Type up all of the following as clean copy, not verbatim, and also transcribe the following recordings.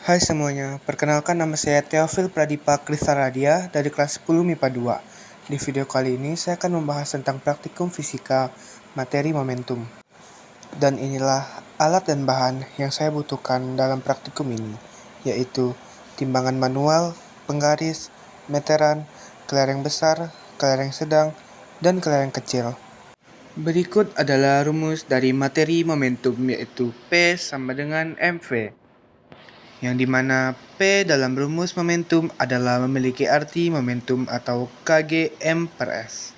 Hai semuanya, perkenalkan nama saya Theophil Pradipa Krisaradia dari kelas 10 MIPA 2. Di video kali ini saya akan membahas tentang praktikum fisika materi momentum. Dan inilah alat dan bahan yang saya butuhkan dalam praktikum ini, yaitu timbangan manual, penggaris, meteran, kelereng besar, kelereng sedang, dan kelereng kecil. Berikut adalah rumus dari materi momentum, yaitu P sama dengan mv, yang dimana P dalam rumus momentum adalah memiliki arti momentum atau kg m per s,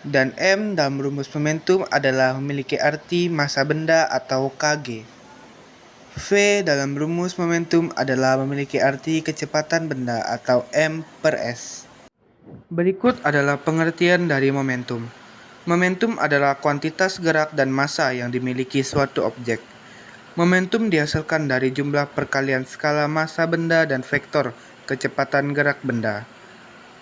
dan M dalam rumus momentum adalah memiliki arti massa benda atau kg. V dalam rumus momentum adalah memiliki arti kecepatan benda atau m per s. Berikut adalah pengertian dari momentum. Momentum adalah kuantitas gerak dan massa yang dimiliki suatu objek. Momentum dihasilkan dari jumlah perkalian skala massa benda dan vektor kecepatan gerak benda.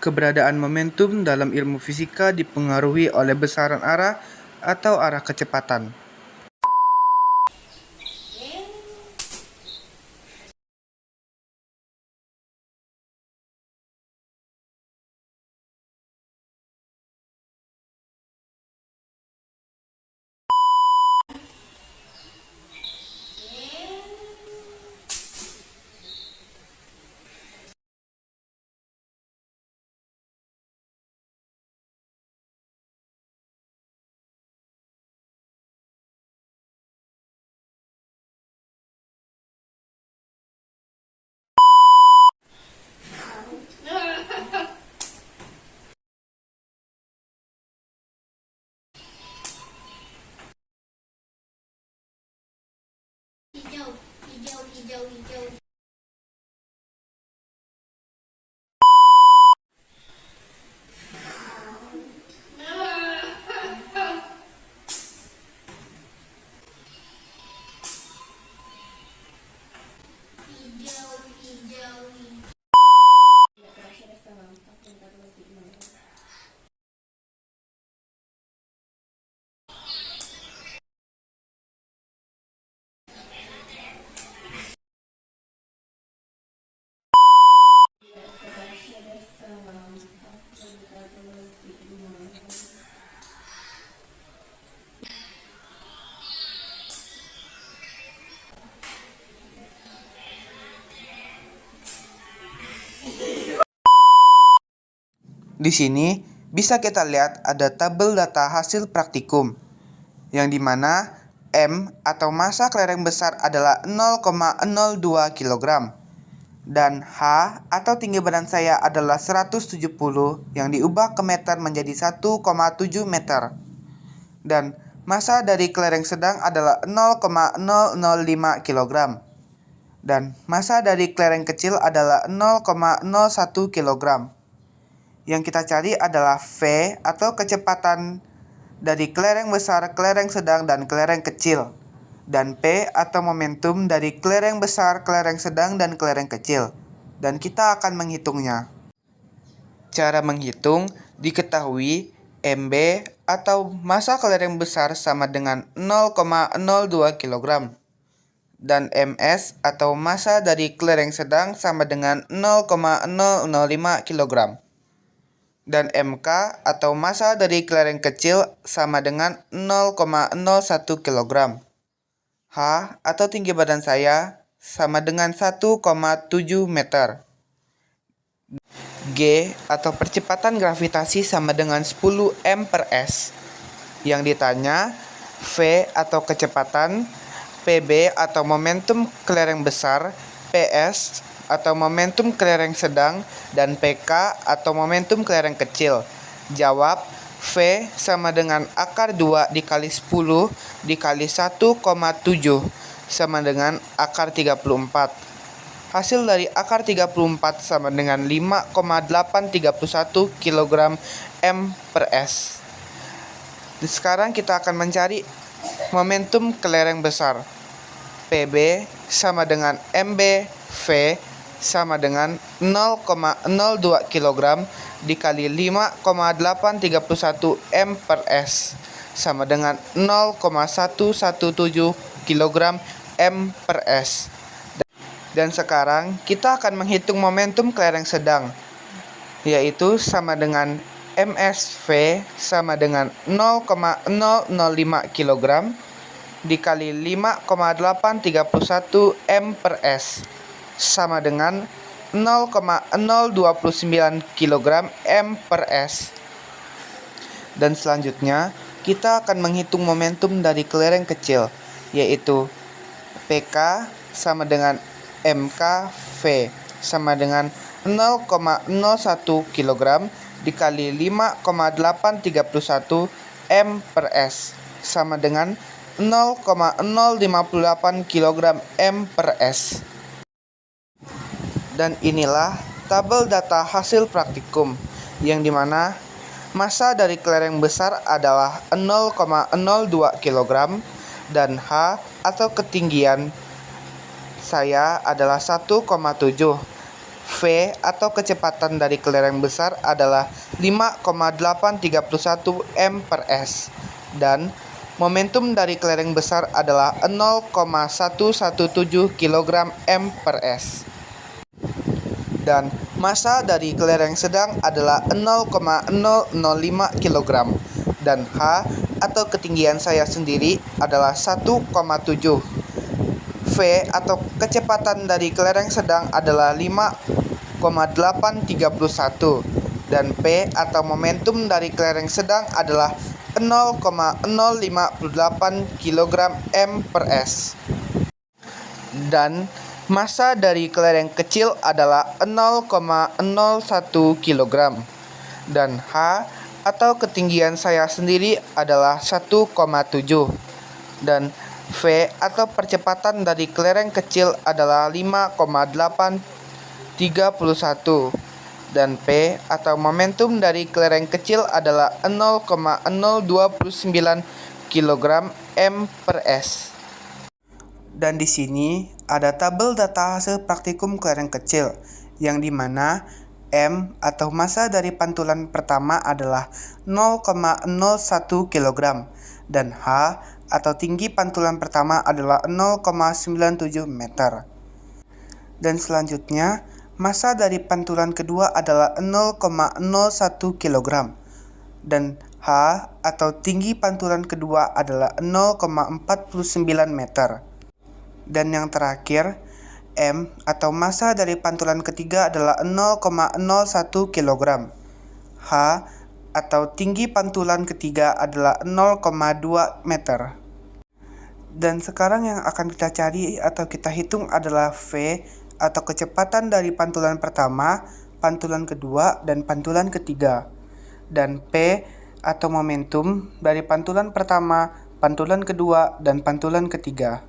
Keberadaan momentum dalam ilmu fisika dipengaruhi oleh besaran arah atau arah kecepatan. Hijau. Di sini bisa kita lihat ada tabel data hasil praktikum, yang dimana M atau massa kelereng besar adalah 0,02 kg, dan H atau tinggi badan saya adalah 170 yang diubah ke meter menjadi 1,7 meter, dan massa dari kelereng sedang adalah 0,005 kg, dan massa dari kelereng kecil adalah 0,01 kg. Yang kita cari adalah V atau kecepatan dari kelereng besar, kelereng sedang, dan kelereng kecil, dan P atau momentum dari kelereng besar, kelereng sedang, dan kelereng kecil. Dan kita akan menghitungnya. Cara menghitung diketahui MB atau massa kelereng besar sama dengan 0,02 kg, dan MS atau massa dari kelereng sedang sama dengan 0,005 kg. Dan MK atau massa dari kelereng kecil sama dengan 0,01 kg. H atau tinggi badan saya sama dengan 1,7 meter. G atau percepatan gravitasi sama dengan 10 m per s. Yang ditanya V atau kecepatan, PB atau momentum kelereng besar, PS atau momentum kelereng sedang, dan PK atau momentum kelereng kecil. Jawab, V sama dengan akar 2 dikali 10 dikali 1,7 sama dengan akar 34. Hasil dari akar 34 sama dengan 5,831 kg M per S. Sekarang kita akan mencari momentum kelereng besar. PB sama dengan MB, V sama dengan 0,02 kg dikali 5,831 M per S sama dengan 0,117 kg M per S. Dan sekarang kita akan menghitung momentum kelereng sedang, yaitu sama dengan MSV sama dengan 0,005 kg dikali 5,831 M per S sama dengan 0,029 kg M per S. Dan selanjutnya kita akan menghitung momentum dari kelereng kecil, yaitu PK sama dengan MKV sama dengan 0,01 kg dikali 5,831 M per S sama dengan 0,058 kg M per S. Dan inilah tabel data hasil praktikum, yang dimana massa dari kelereng besar adalah 0,02 kg dan H atau ketinggian saya adalah 1,7. V atau kecepatan dari kelereng besar adalah 5,831 M per S. Dan momentum dari kelereng besar adalah 0,117 kg M per S. Dan massa dari kelereng sedang adalah 0,005 kg. Dan H atau ketinggian saya sendiri adalah 1,7. V atau kecepatan dari kelereng sedang adalah 5,831 dan P atau momentum dari kelereng sedang adalah 0,058 kg M per S. Dan massa dari kelereng kecil adalah 0,01 kg dan H atau ketinggian saya sendiri adalah 1,7 dan V atau percepatan dari kelereng kecil adalah 5,831 dan P atau momentum dari kelereng kecil adalah 0,029 kg M per S. Dan di sini ada tabel data hasil praktikum kelereng kecil, yang dimana M atau massa dari pantulan pertama adalah 0,01 kg dan H atau tinggi pantulan pertama adalah 0,97 meter. Dan selanjutnya, massa dari pantulan kedua adalah 0,01 kg dan H atau tinggi pantulan kedua adalah 0,49 meter. Dan yang terakhir, M atau massa dari pantulan ketiga adalah 0,01 kg. H atau tinggi pantulan ketiga adalah 0,2 meter. Dan sekarang yang akan kita cari atau kita hitung adalah V atau kecepatan dari pantulan pertama, pantulan kedua, dan pantulan ketiga. Dan P atau momentum dari pantulan pertama, pantulan kedua, dan pantulan ketiga.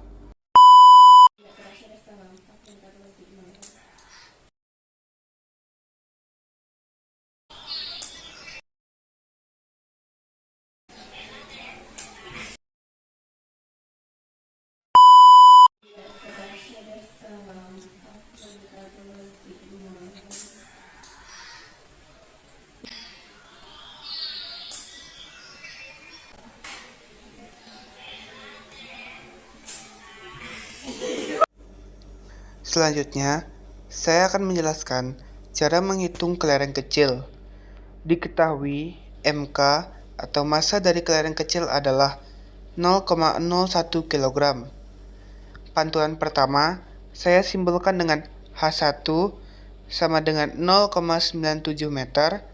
Selanjutnya, saya akan menjelaskan cara menghitung kelereng kecil. Diketahui MK atau massa dari kelereng kecil adalah 0,01 kg. Pantulan pertama saya simbolkan dengan H1 sama dengan 0,97 meter.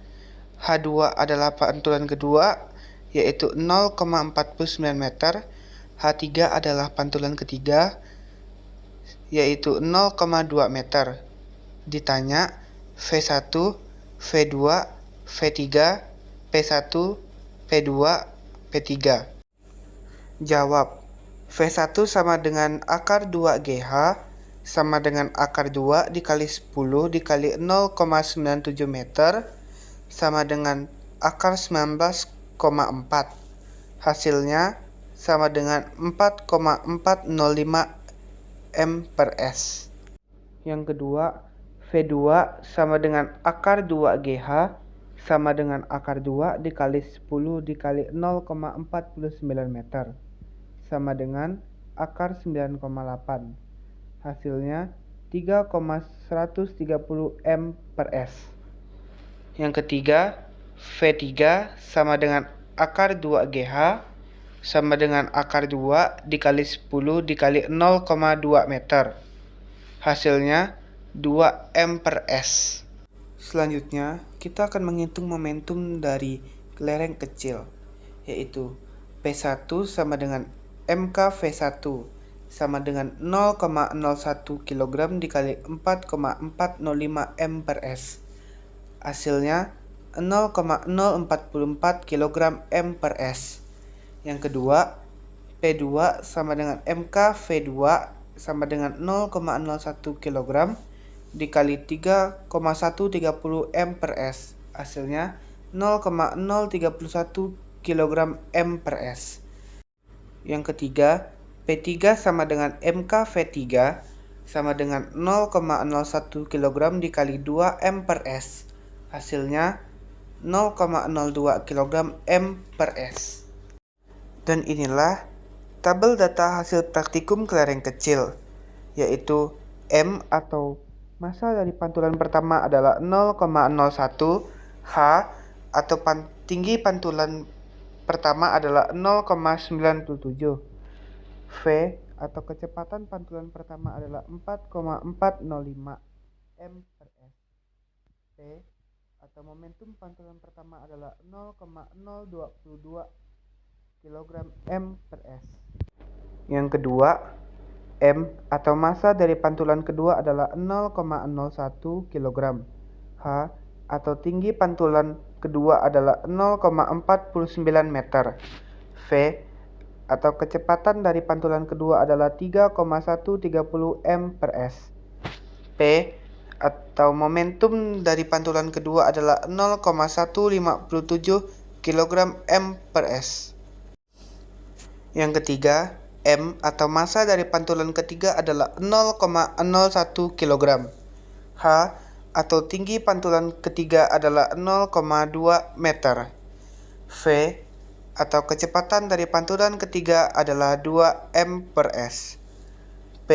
H2 adalah pantulan kedua yaitu 0,49 meter. H3 adalah pantulan ketiga yaitu 0,2 meter. Ditanya V1, V2, V3, P1, P2, P3. Jawab. V1 sama dengan akar 2GH sama dengan akar 2 dikali 10 dikali 0,97 meter sama dengan akar 19,4. Hasilnya sama dengan 4,405 M per S. Yang kedua, V2 sama dengan akar 2GH sama dengan akar 2 dikali 10 dikali 0,49 meter sama dengan akar 9,8. Hasilnya 3,130 M per S. Yang ketiga, V3 sama dengan akar 2GH sama dengan akar 2 dikali 10 dikali 0,2 meter. Hasilnya 2 M per S. Selanjutnya, kita akan menghitung momentum dari kelereng kecil, yaitu P1 sama dengan MK V1 sama dengan 0,01 kg dikali 4,405 M per S. Hasilnya 0,044 kg M per S. Yang kedua, P2 sama dengan MK V2 sama dengan 0,01 kg dikali 3,130 M per S. Hasilnya 0,031 kg M per S. Yang ketiga, P3 sama dengan MK V3 sama dengan 0,01 kg dikali 2 M per S. Hasilnya 0,02 kg M per S. Dan inilah tabel data hasil praktikum kelereng kecil, yaitu M atau massa dari pantulan pertama adalah 0,01, H atau tinggi pantulan pertama adalah 0,97, V atau kecepatan pantulan pertama adalah 4,405 M per S, P atau momentum pantulan pertama adalah 0,022 kg M per S. Yang kedua, M atau massa dari pantulan kedua adalah 0,01 kg. H atau tinggi pantulan kedua adalah 0,49 meter. V atau kecepatan dari pantulan kedua adalah 3,130 M per S. P atau momentum dari pantulan kedua adalah 0,157 kg M per S. Yang ketiga, M atau massa dari pantulan ketiga adalah 0,01 kg. H atau tinggi pantulan ketiga adalah 0,2 meter. V atau kecepatan dari pantulan ketiga adalah 2 M per S. P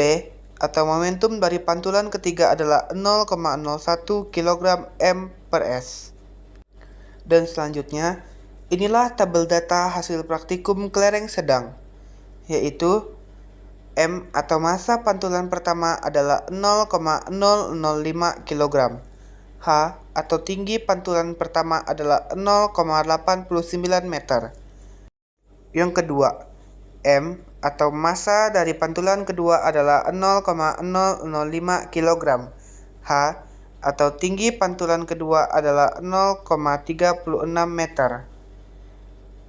atau momentum dari pantulan ketiga adalah 0,01 kg M per S. Dan selanjutnya, inilah tabel data hasil praktikum kelereng sedang, yaitu M atau massa pantulan pertama adalah 0,005 kg. H atau tinggi pantulan pertama adalah 0,89 meter. Yang kedua, M atau massa dari pantulan kedua adalah 0,005 kg. H atau tinggi pantulan kedua adalah 0,36 meter.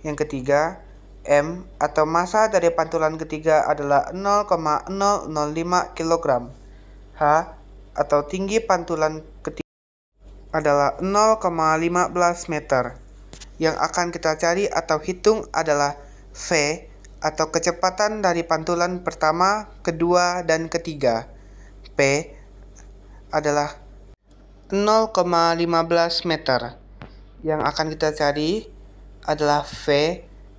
Yang ketiga, M atau massa dari pantulan ketiga adalah 0,005 kg. H atau tinggi pantulan ketiga adalah 0,15 meter. Yang akan kita cari atau hitung adalah V atau kecepatan dari pantulan pertama, kedua, dan ketiga. P adalah 0,15 meter. Yang akan kita cari adalah V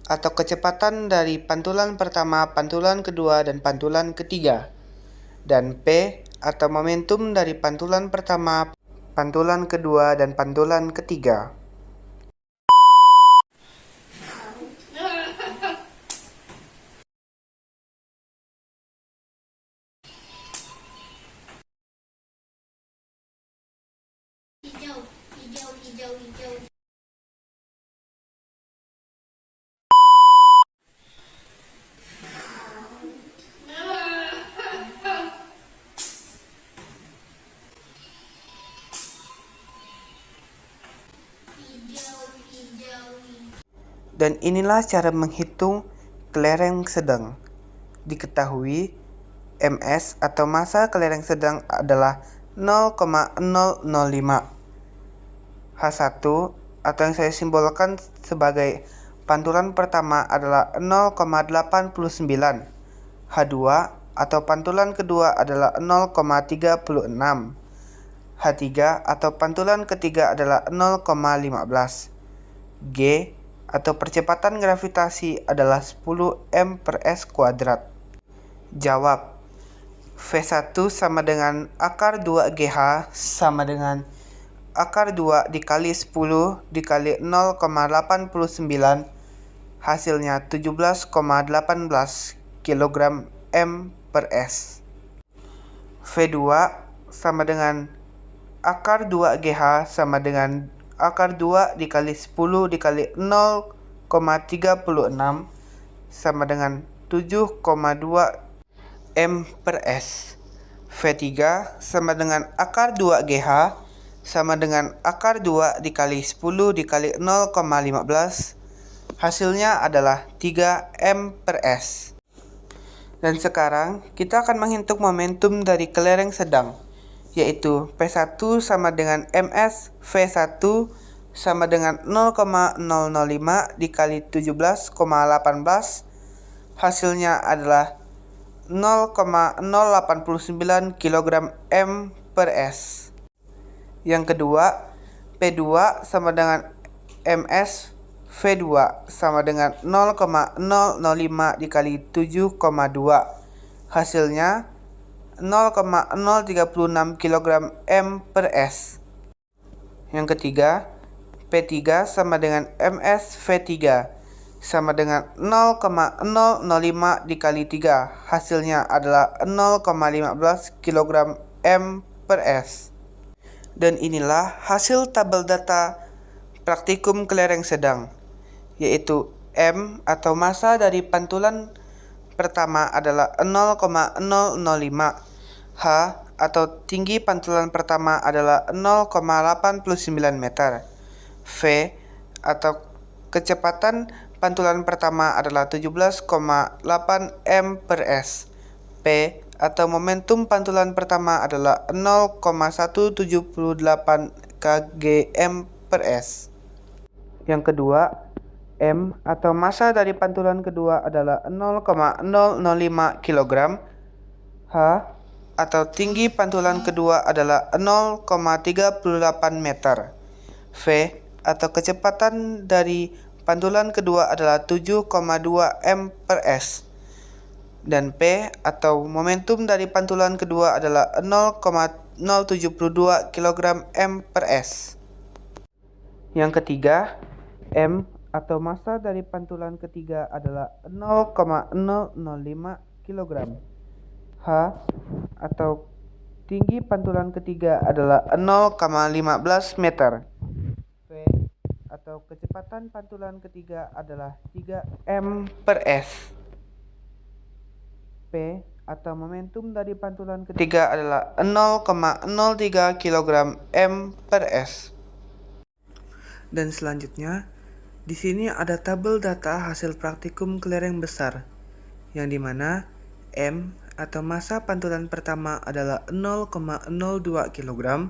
atau kecepatan dari pantulan pertama, pantulan kedua, dan pantulan ketiga. Dan P atau momentum dari pantulan pertama, pantulan kedua, dan pantulan ketiga. Hijau, hijau, hijau, hijau. Hijau, hijau, hijau. Dan inilah cara menghitung kelereng sedang. Diketahui MS atau massa kelereng sedang adalah 0,005. H1 atau yang saya simbolkan sebagai pantulan pertama adalah 0,89. H2 atau pantulan kedua adalah 0,36. H3 atau pantulan ketiga adalah 0,15. G atau percepatan gravitasi adalah 10 M per S kuadrat. Jawab. V1 sama dengan akar 2GH sama dengan akar 2 dikali 10 dikali 0,89 hasilnya 17,18 kg M per S. V2 sama dengan akar 2GH sama dengan akar 2 dikali 10 dikali 0,36 sama dengan 7,2 M per S. V3 sama dengan akar 2GH sama dengan akar 2 dikali 10 dikali 0,15 hasilnya adalah 3 M per S. Dan sekarang kita akan menghitung momentum dari kelereng sedang, yaitu P1 sama dengan MS V1 sama dengan 0,005 dikali 17,18 hasilnya adalah 0,089 kg M per S. Yang kedua, P2 sama dengan MS V2 sama dengan 0,005 dikali 7,2 hasilnya 0,036 kg M per S. Yang ketiga, P3 sama dengan MS V3 sama dengan 0,005 dikali 3 hasilnya adalah 0,15 kg M per S. Dan inilah hasil tabel data praktikum kelereng sedang, yaitu M atau massa dari pantulan pertama adalah 0,005, H atau tinggi pantulan pertama adalah 0,89 meter, V atau kecepatan pantulan pertama adalah 17,8 M per S, P atau momentum pantulan pertama adalah 0,178 kgm per S. Yang kedua, M atau massa dari pantulan kedua adalah 0,005 kg, H atau tinggi pantulan kedua adalah 0,38 meter, V atau kecepatan dari pantulan kedua adalah 7,2 M per S, dan P atau momentum dari pantulan kedua adalah 0,072 kg M per S. Yang ketiga, M atau massa dari pantulan ketiga adalah 0,005 kg, H atau tinggi pantulan ketiga adalah 0,15 meter, V atau kecepatan pantulan ketiga adalah 3 M per S, P atau momentum dari pantulan ketiga adalah 0,03 kg M per S. Dan selanjutnya, di sini ada tabel data hasil praktikum kelereng besar, yang dimana M atau massa pantulan pertama adalah 0,02 kg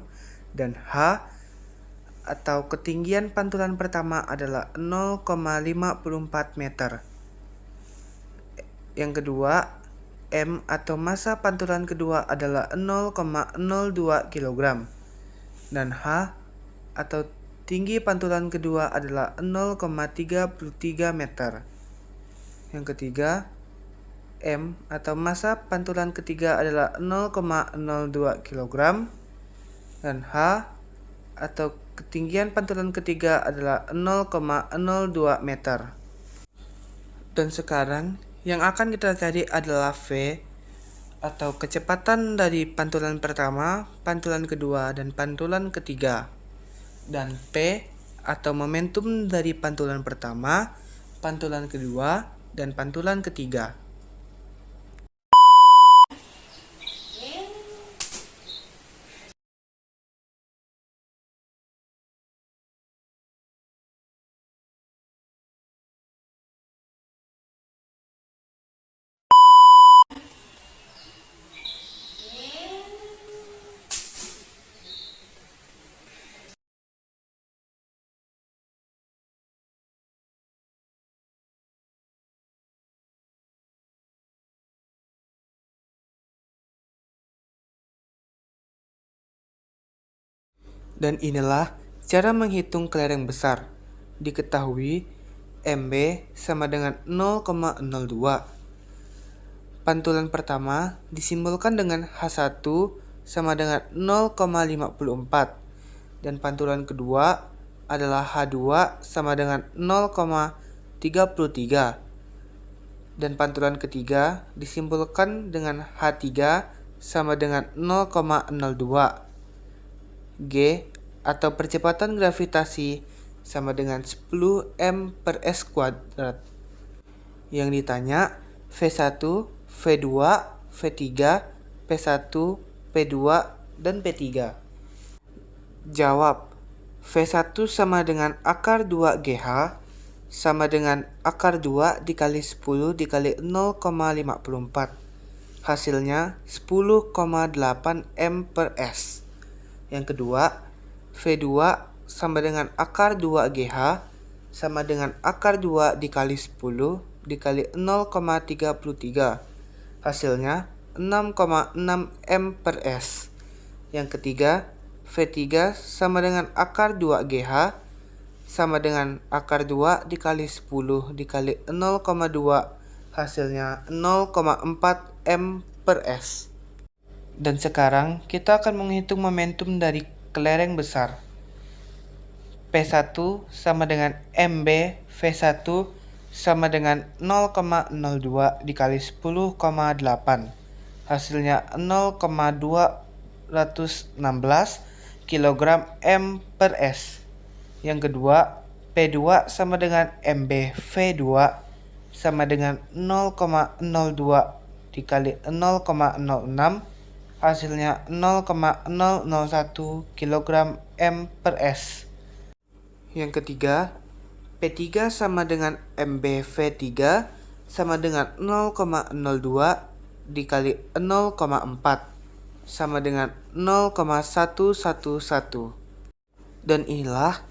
dan H atau ketinggian pantulan pertama adalah 0,54 meter. Yang kedua, M atau massa pantulan kedua adalah 0,02 kg dan H atau tinggi pantulan kedua adalah 0,33 meter. Yang ketiga, M atau massa pantulan ketiga adalah 0,02 kg dan H atau ketinggian pantulan ketiga adalah 0,02 meter. Dan sekarang yang akan kita cari adalah V atau kecepatan dari pantulan pertama, pantulan kedua, dan pantulan ketiga, dan P atau momentum dari pantulan pertama, pantulan kedua, dan pantulan ketiga. Dan inilah cara menghitung kelereng besar. Diketahui MB sama dengan 0,02, pantulan pertama disimbolkan dengan H1 sama dengan 0,54 dan pantulan kedua adalah H2 sama dengan 0,33 dan pantulan ketiga disimbolkan dengan H3 sama dengan 0,02. G atau percepatan gravitasi sama dengan 10 m per s kuadrat. Yang ditanya V1, V2, V3, P1, P2, dan P3. Jawab. V1 sama dengan akar 2 GH sama dengan akar 2 dikali 10 dikali 0,54. Hasilnya 10,8 m per s. Yang kedua, V2 sama dengan akar 2 GH sama dengan akar 2 dikali 10 dikali 0,33. Hasilnya 6,6 m per s. Yang ketiga, V3 sama dengan akar 2 GH sama dengan akar 2 dikali 10 dikali 0,2. Hasilnya 0,4 m per s. Dan sekarang kita akan menghitung momentum dari kelereng besar. P1 sama dengan MB V1 sama dengan 0,02 dikali 10,8. Hasilnya 0,216 kg m per s. Yang kedua, P2 sama dengan MB V2 sama dengan 0,02 dikali 0,06. Hasilnya 0,001 kg m per s. Yang ketiga, P3 sama dengan MB V3 sama dengan 0,02 dikali 0,4 sama dengan 0,111. Dan inilah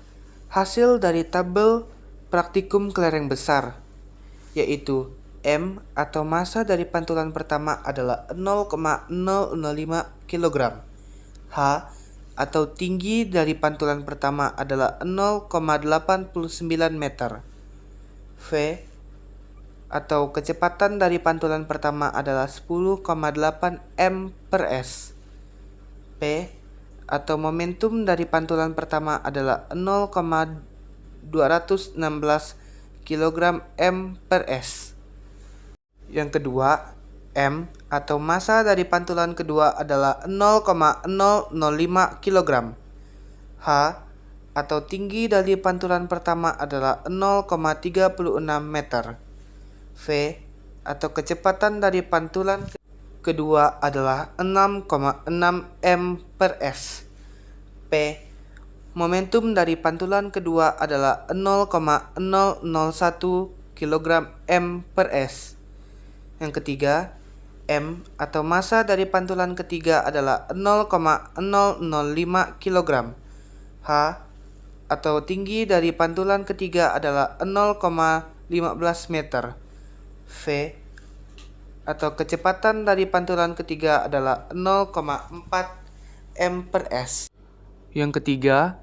hasil dari tabel praktikum kelereng besar, yaitu M atau massa dari pantulan pertama adalah 0,005 kg. H atau tinggi dari pantulan pertama adalah 0,89 meter. V atau kecepatan dari pantulan pertama adalah 10,8 m per s. P atau momentum dari pantulan pertama adalah 0,216 kg m per s. Yang kedua, M atau massa dari pantulan kedua adalah 0,005 kg. H atau tinggi dari pantulan pertama adalah 0,36 meter. V atau kecepatan dari pantulan kedua adalah 6,6 m per s. P momentum dari pantulan kedua adalah 0,001 kg m per s. Yang ketiga, M atau massa dari pantulan ketiga adalah 0,005 kg. H atau tinggi dari pantulan ketiga adalah 0,15 meter. V atau kecepatan dari pantulan ketiga adalah 0,4 m per s. Yang ketiga,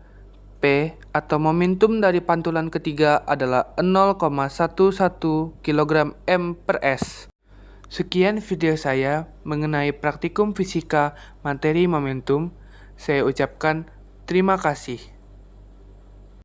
P atau momentum dari pantulan ketiga adalah 0,11 kg m per s. Sekian video saya mengenai praktikum fisika materi momentum. Saya ucapkan terima kasih.